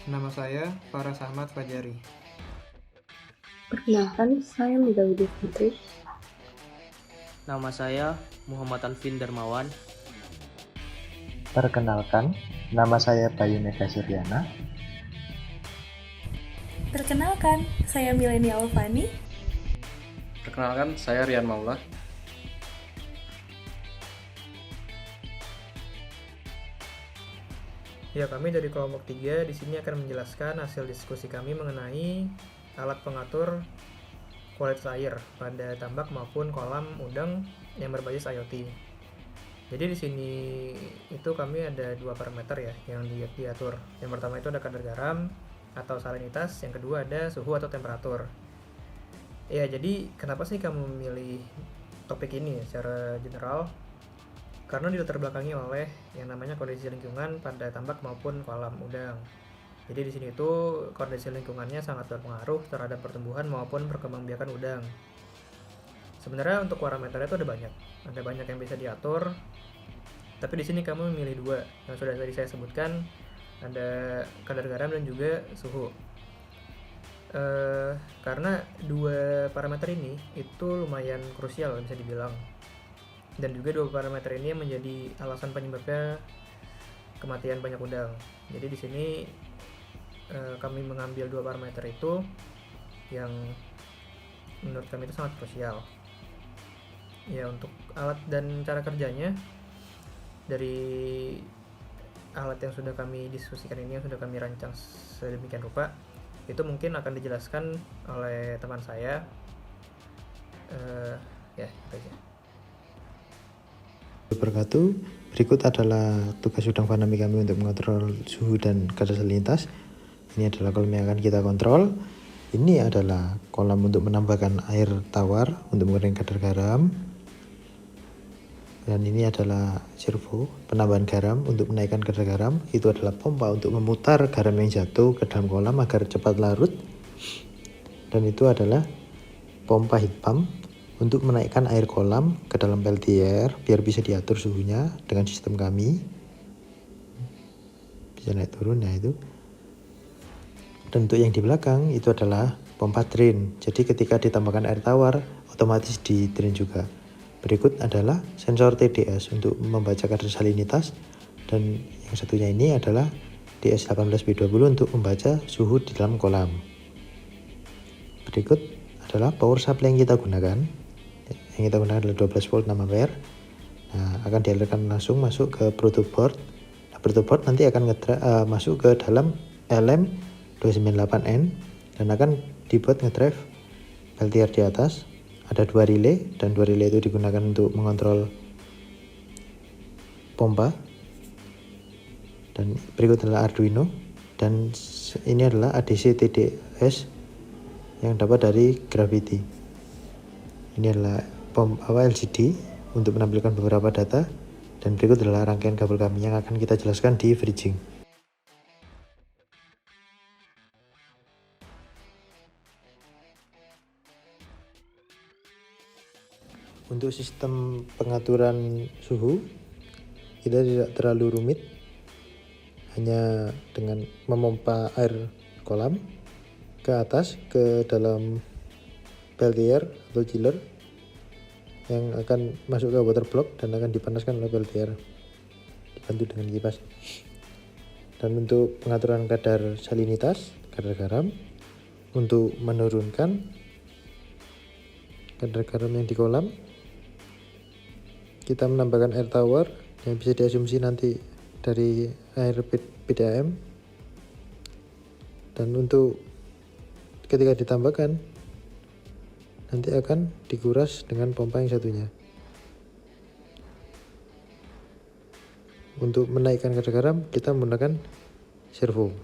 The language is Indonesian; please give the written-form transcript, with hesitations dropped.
Nama saya Farah Ahmad Fajari. Perkenalkan, saya Mega Widya Fitri. Nama saya Muhammad Alvin Darmawan. Perkenalkan, nama saya Bayu Mega Suryana. Perkenalkan, saya Milenial Fani. Perkenalkan, saya Rian Maula. Ya, kami dari kelompok 3 di sini akan menjelaskan hasil diskusi kami mengenai alat pengatur kualitas air pada tambak maupun kolam udang yang berbasis IoT. Jadi di sini itu kami ada dua parameter ya yang diatur. Yang pertama itu ada kadar garam atau salinitas, yang kedua ada suhu atau temperatur. Ya, jadi kenapa sih kamu memilih topik ini secara general? Karena dilatar belakangi oleh yang namanya kondisi lingkungan pada tambak maupun kolam udang. Jadi di sini itu kondisi lingkungannya sangat berpengaruh terhadap pertumbuhan maupun perkembangbiakan udang. Sebenarnya untuk parameternya itu ada banyak yang bisa diatur. Tapi di sini kamu memilih dua yang sudah tadi saya sebutkan, ada kadar garam dan juga suhu. Karena dua parameter ini itu lumayan krusial bisa dibilang. Dan juga dua parameter ini yang menjadi alasan penyebabnya kematian banyak udang. Jadi di sini kami mengambil dua parameter itu yang menurut kami itu sangat krusial. Ya, untuk alat dan cara kerjanya, dari alat yang sudah kami diskusikan ini, yang sudah kami rancang sedemikian rupa, itu mungkin akan dijelaskan oleh teman saya. Ya, itu aja. Wabarakatuh. Berikut adalah tugas udang fanami kami untuk mengontrol suhu dan kadar salinitas. Ini adalah kolam yang akan kita kontrol. Ini adalah kolam untuk menambahkan air tawar untuk mengurangi kadar garam. Dan ini adalah servo penambahan garam untuk menaikkan kadar garam. Itu adalah pompa untuk memutar garam yang jatuh ke dalam kolam agar cepat larut. Dan itu adalah pompa heat pump untuk menaikkan air kolam ke dalam peltier biar bisa diatur suhunya dengan sistem kami. Bisa naik turun, nah itu. Dan untuk yang di belakang itu adalah pompa drain. Jadi ketika ditambahkan air tawar, otomatis di drain juga. Berikut adalah sensor TDS untuk membaca kadar salinitas. Dan yang satunya ini adalah DS18B20 untuk membaca suhu di dalam kolam. Berikut adalah power supply yang kita gunakan. Yang kita gunakan adalah 12 volt 6 ampere. Nah, akan dialirkan langsung masuk ke protoboard. Nah, protoboard nanti akan masuk ke dalam LM298N dan akan dibuat ngedrive peltier di atas. Ada dua relay dan dua relay itu digunakan untuk mengontrol pompa. Dan berikut adalah Arduino, dan ini adalah ADC TDS yang dapat dari Gravity. Ini adalah LCD untuk menampilkan beberapa data, dan berikut adalah rangkaian kabel kami yang akan kita jelaskan di bridging. Untuk sistem pengaturan suhu kita tidak terlalu rumit, hanya dengan memompa air kolam ke atas ke dalam peltier atau chiller yang akan masuk ke water block dan akan dipanaskan oleh peltier dibantu dengan kipas. Dan untuk pengaturan kadar salinitas, kadar garam, untuk menurunkan kadar garam yang di kolam, kita menambahkan air tawar yang bisa diasumsi nanti dari air PDAM. Dan untuk ketika ditambahkan nanti akan dikuras dengan pompa yang satunya. Untuk menaikkan kadar garam kita menggunakan servo.